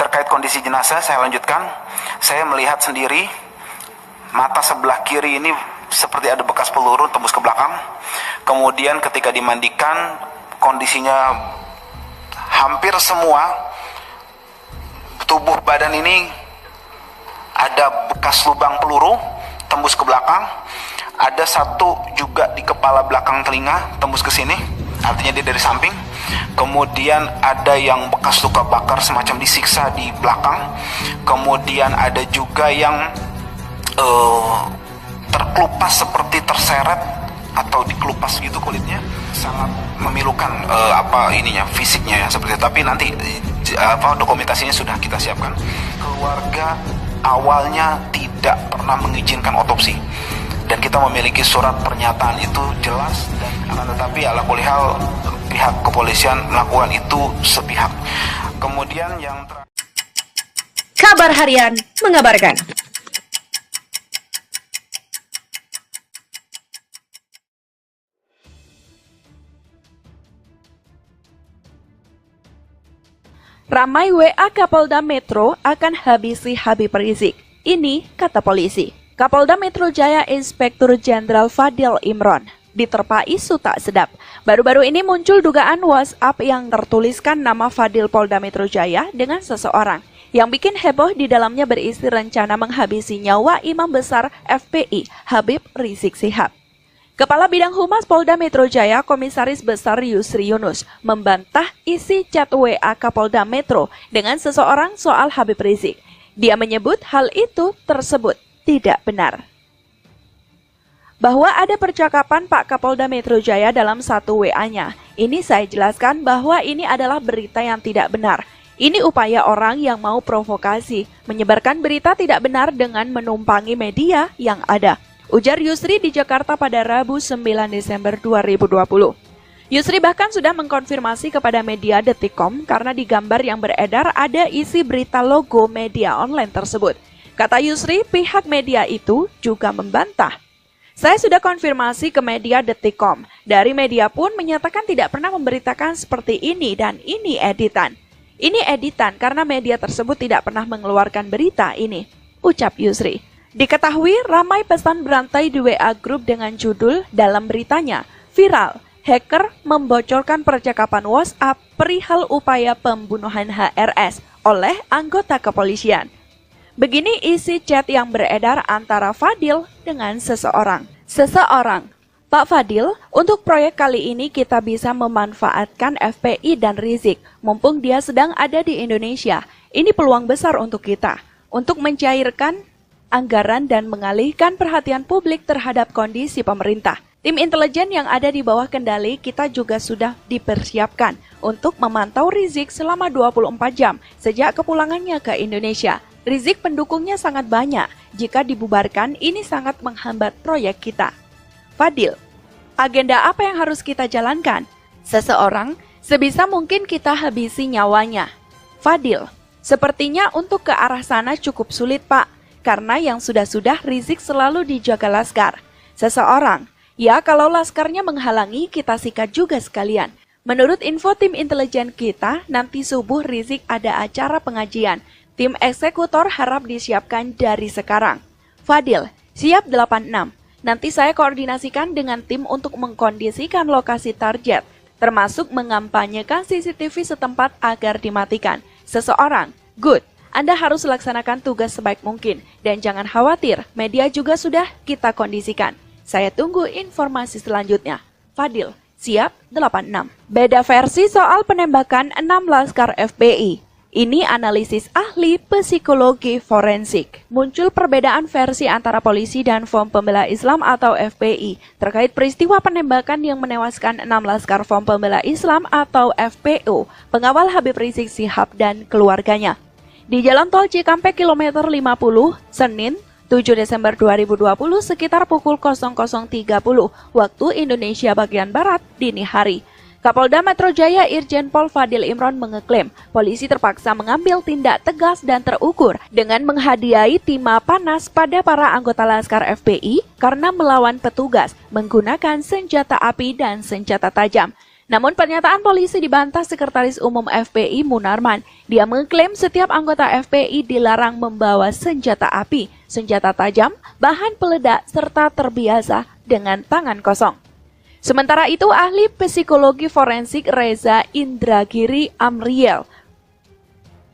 Terkait kondisi jenazah, saya lanjutkan. Saya melihat sendiri mata sebelah kiri ini seperti ada bekas peluru tembus ke belakang. Kemudian ketika dimandikan, kondisinya hampir semua tubuh badan ini ada bekas lubang peluru tembus ke belakang. Ada satu juga di kepala belakang telinga tembus ke sini, artinya dia dari samping. Kemudian ada yang bekas luka bakar semacam disiksa di belakang. Kemudian ada juga yang terkelupas seperti terseret atau dikelupas gitu kulitnya. Sangat memilukan fisiknya ya seperti itu. Tapi nanti dokumentasinya sudah kita siapkan. Keluarga awalnya tidak pernah mengizinkan otopsi, dan kita memiliki surat pernyataan itu jelas, dan akan tetapi ala kulli hal pihak kepolisian melakukan itu sepihak. Kemudian yang Kabar Harian mengabarkan. Ramai WA Kapolda Metro akan habisi Habib Rizik. Ini kata polisi. Kapolda Metro Jaya Inspektur Jenderal Fadil Imron diterpa isu tak sedap. Baru-baru ini muncul dugaan WhatsApp yang tertuliskan nama Fadil Polda Metro Jaya dengan seseorang. Yang bikin heboh di dalamnya berisi rencana menghabisi nyawa Imam Besar FPI Habib Rizik Syihab. Kepala Bidang Humas Polda Metro Jaya, Komisaris Besar Yusri Yunus, membantah isi chat WA Kapolda Metro dengan seseorang soal Habib Rizik. Dia menyebut hal itu tersebut tidak benar. Bahwa ada percakapan Pak Kapolda Metro Jaya dalam satu WA-nya. Ini saya jelaskan bahwa ini adalah berita yang tidak benar. Ini upaya orang yang mau provokasi, menyebarkan berita tidak benar dengan menumpangi media yang ada. Ujar Yusri di Jakarta pada Rabu 9 Desember 2020. Yusri bahkan sudah mengkonfirmasi kepada media Detikcom karena di gambar yang beredar ada isi berita logo media online tersebut. Kata Yusri, pihak media itu juga membantah. Saya sudah konfirmasi ke media Detikcom. Dari media pun menyatakan tidak pernah memberitakan seperti ini dan ini editan. Ini editan karena media tersebut tidak pernah mengeluarkan berita ini, ucap Yusri. Diketahui ramai pesan berantai di WA Group dengan judul dalam beritanya, viral, hacker membocorkan percakapan WhatsApp perihal upaya pembunuhan HRS oleh anggota kepolisian. Begini isi chat yang beredar antara Fadil dengan seseorang. Pak Fadil, untuk proyek kali ini kita bisa memanfaatkan FPI dan Rizik, mumpung dia sedang ada di Indonesia. Ini peluang besar untuk kita, untuk mencairkan anggaran dan mengalihkan perhatian publik terhadap kondisi pemerintah. Tim intelijen yang ada di bawah kendali kita juga sudah dipersiapkan untuk memantau Rizik selama 24 jam sejak kepulangannya ke Indonesia. Rizik pendukungnya sangat banyak. Jika dibubarkan, ini sangat menghambat proyek kita. Fadil, agenda apa yang harus kita jalankan? Seseorang, sebisa mungkin kita habisi nyawanya. Fadil, sepertinya untuk ke arah sana cukup sulit, Pak. Karena yang sudah-sudah Rizik selalu dijaga laskar. Seseorang, ya kalau laskarnya menghalangi kita sikat juga sekalian. Menurut info tim intelijen kita, nanti subuh Rizik ada acara pengajian. Tim eksekutor harap disiapkan dari sekarang. Fadil, siap 86. Nanti saya koordinasikan dengan tim untuk mengkondisikan lokasi target, termasuk mengampanyekan CCTV setempat agar dimatikan. Seseorang, good. Anda harus laksanakan tugas sebaik mungkin. Dan jangan khawatir, media juga sudah kita kondisikan. Saya tunggu informasi selanjutnya. Fadil, siap 86. Beda versi soal penembakan 6 laskar FPI. Ini analisis ahli psikologi forensik. Muncul perbedaan versi antara polisi dan Front Pembela Islam atau FPI terkait peristiwa penembakan yang menewaskan 6 laskar Front Pembela Islam atau FPO, pengawal Habib Rizik Syihab dan keluarganya. Di Jalan Tol Cikampek kilometer 50, Senin, 7 Desember 2020 sekitar pukul 00.30 waktu Indonesia bagian Barat dini hari. Kapolda Metro Jaya Irjen Pol Fadil Imron mengeklaim polisi terpaksa mengambil tindak tegas dan terukur dengan menghadiahi timah panas pada para anggota Laskar FPI karena melawan petugas menggunakan senjata api dan senjata tajam. Namun pernyataan polisi dibantah Sekretaris Umum FPI Munarman. Dia mengklaim setiap anggota FPI dilarang membawa senjata api, senjata tajam, bahan peledak, serta terbiasa dengan tangan kosong. Sementara itu, ahli psikologi forensik Reza Indragiri Amriel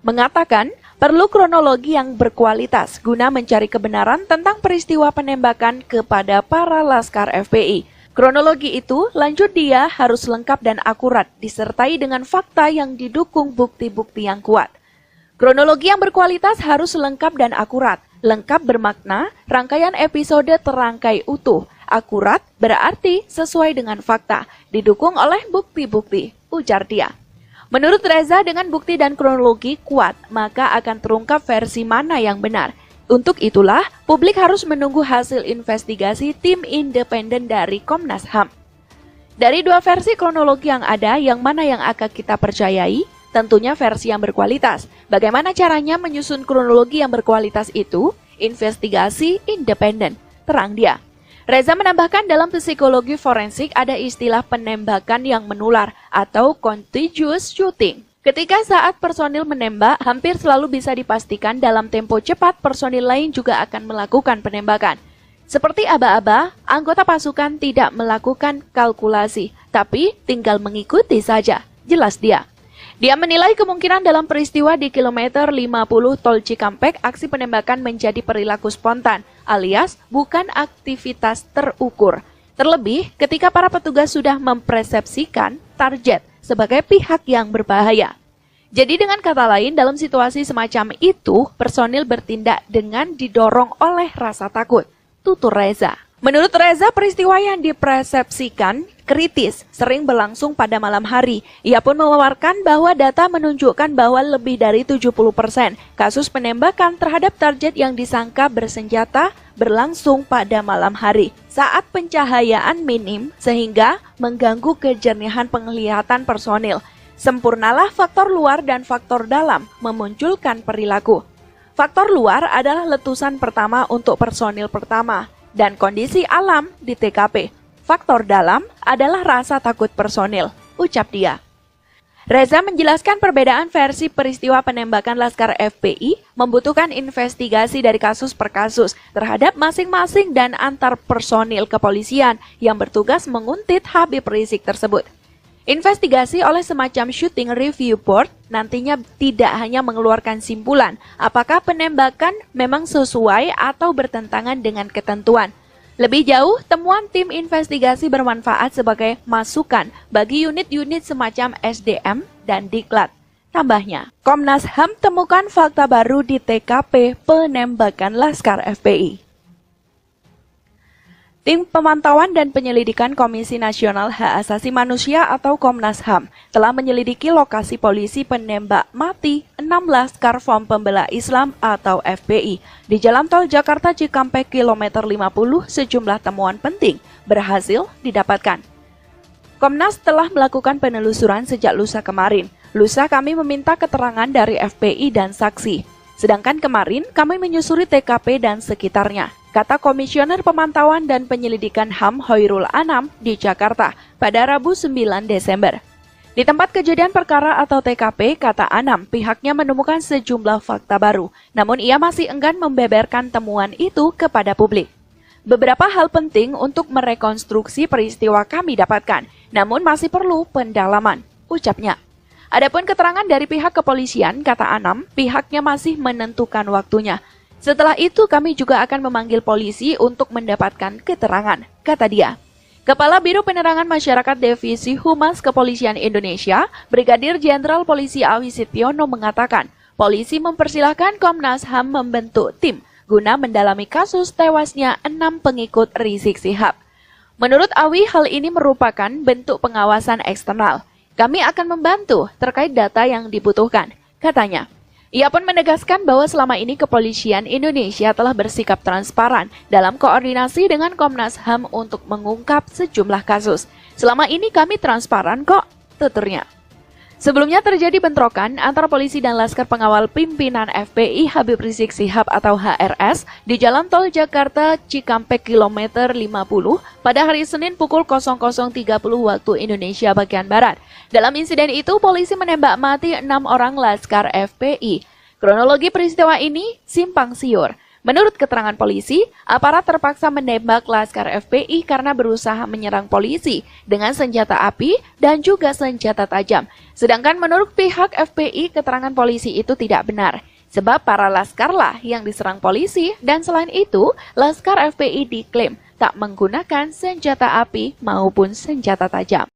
mengatakan perlu kronologi yang berkualitas guna mencari kebenaran tentang peristiwa penembakan kepada para laskar FPI. Kronologi itu, lanjut dia, harus lengkap dan akurat, disertai dengan fakta yang didukung bukti-bukti yang kuat. Kronologi yang berkualitas harus lengkap dan akurat. Lengkap bermakna, rangkaian episode terangkai utuh. Akurat berarti sesuai dengan fakta, didukung oleh bukti-bukti, ujar dia. Menurut Reza, dengan bukti dan kronologi kuat, maka akan terungkap versi mana yang benar. Untuk itulah, publik harus menunggu hasil investigasi tim independen dari Komnas HAM. Dari dua versi kronologi yang ada, yang mana yang akan kita percayai? Tentunya versi yang berkualitas. Bagaimana caranya menyusun kronologi yang berkualitas itu? Investigasi independen, terang dia. Reza menambahkan dalam psikologi forensik ada istilah penembakan yang menular atau contagious shooting. Ketika saat personil menembak, hampir selalu bisa dipastikan dalam tempo cepat personil lain juga akan melakukan penembakan. Seperti aba-aba, anggota pasukan tidak melakukan kalkulasi, tapi tinggal mengikuti saja, jelas dia. Dia menilai kemungkinan dalam peristiwa di kilometer 50 Tol Cikampek, aksi penembakan menjadi perilaku spontan, alias bukan aktivitas terukur. Terlebih ketika para petugas sudah mempersepsikan target sebagai pihak yang berbahaya. Jadi dengan kata lain, dalam situasi semacam itu, personil bertindak dengan didorong oleh rasa takut, tutur Reza. Menurut Reza, peristiwa yang dipersepsikan kritis sering berlangsung pada malam hari. Ia pun memaparkan bahwa data menunjukkan bahwa lebih dari 70% kasus penembakan terhadap target yang disangka bersenjata berlangsung pada malam hari saat pencahayaan minim sehingga mengganggu kejernihan penglihatan personil. Sempurnalah faktor luar dan faktor dalam memunculkan perilaku. Faktor luar adalah letusan pertama untuk personil pertama dan kondisi alam di TKP. Faktor dalam adalah rasa takut personil, ucap dia. Reza menjelaskan perbedaan versi peristiwa penembakan Laskar FPI membutuhkan investigasi dari kasus per kasus terhadap masing-masing dan antar personil kepolisian yang bertugas menguntit Habib Rizik tersebut. Investigasi oleh semacam shooting review board nantinya tidak hanya mengeluarkan simpulan apakah penembakan memang sesuai atau bertentangan dengan ketentuan. Lebih jauh, temuan tim investigasi bermanfaat sebagai masukan bagi unit-unit semacam SDM dan Diklat. Tambahnya, Komnas HAM temukan fakta baru di TKP penembakan Laskar FPI. Tim Pemantauan dan Penyelidikan Komisi Nasional Hak Asasi Manusia atau Komnas HAM telah menyelidiki lokasi polisi penembak mati 6 Laskar Front Pembela Islam atau FPI di Jalan Tol Jakarta Cikampek kilometer 50. Sejumlah temuan penting berhasil didapatkan. Komnas telah melakukan penelusuran sejak lusa kemarin. Lusa kami meminta keterangan dari FPI dan saksi. Sedangkan kemarin kami menyusuri TKP dan sekitarnya, kata Komisioner Pemantauan dan Penyelidikan HAM Hoirul Anam di Jakarta pada Rabu 9 Desember. Di tempat kejadian perkara atau TKP, kata Anam, pihaknya menemukan sejumlah fakta baru, namun ia masih enggan membeberkan temuan itu kepada publik. Beberapa hal penting untuk merekonstruksi peristiwa kami dapatkan, namun masih perlu pendalaman, ucapnya. Adapun keterangan dari pihak kepolisian, kata Anam, pihaknya masih menentukan waktunya. Setelah itu kami juga akan memanggil polisi untuk mendapatkan keterangan, kata dia. Kepala Biro Penerangan Masyarakat Divisi Humas Kepolisian Indonesia, Brigadir Jenderal Polisi Awi Setiono mengatakan, polisi mempersilahkan Komnas HAM membentuk tim guna mendalami kasus tewasnya 6 pengikut Rizik Syihab. Menurut Awi, hal ini merupakan bentuk pengawasan eksternal. Kami akan membantu terkait data yang dibutuhkan, katanya. Ia pun menegaskan bahwa selama ini kepolisian Indonesia telah bersikap transparan dalam koordinasi dengan Komnas HAM untuk mengungkap sejumlah kasus. Selama ini kami transparan kok, tuturnya. Sebelumnya terjadi bentrokan antara polisi dan laskar pengawal pimpinan FPI Habib Rizik Syihab atau HRS di Jalan Tol Jakarta Cikampek kilometer 50 pada hari Senin pukul 00.30 waktu Indonesia bagian Barat. Dalam insiden itu, polisi menembak mati 6 orang laskar FPI. Kronologi peristiwa ini simpang siur. Menurut keterangan polisi, aparat terpaksa menembak laskar FPI karena berusaha menyerang polisi dengan senjata api dan juga senjata tajam. Sedangkan menurut pihak FPI, keterangan polisi itu tidak benar. Sebab para laskarlah yang diserang polisi dan selain itu, laskar FPI diklaim tak menggunakan senjata api maupun senjata tajam.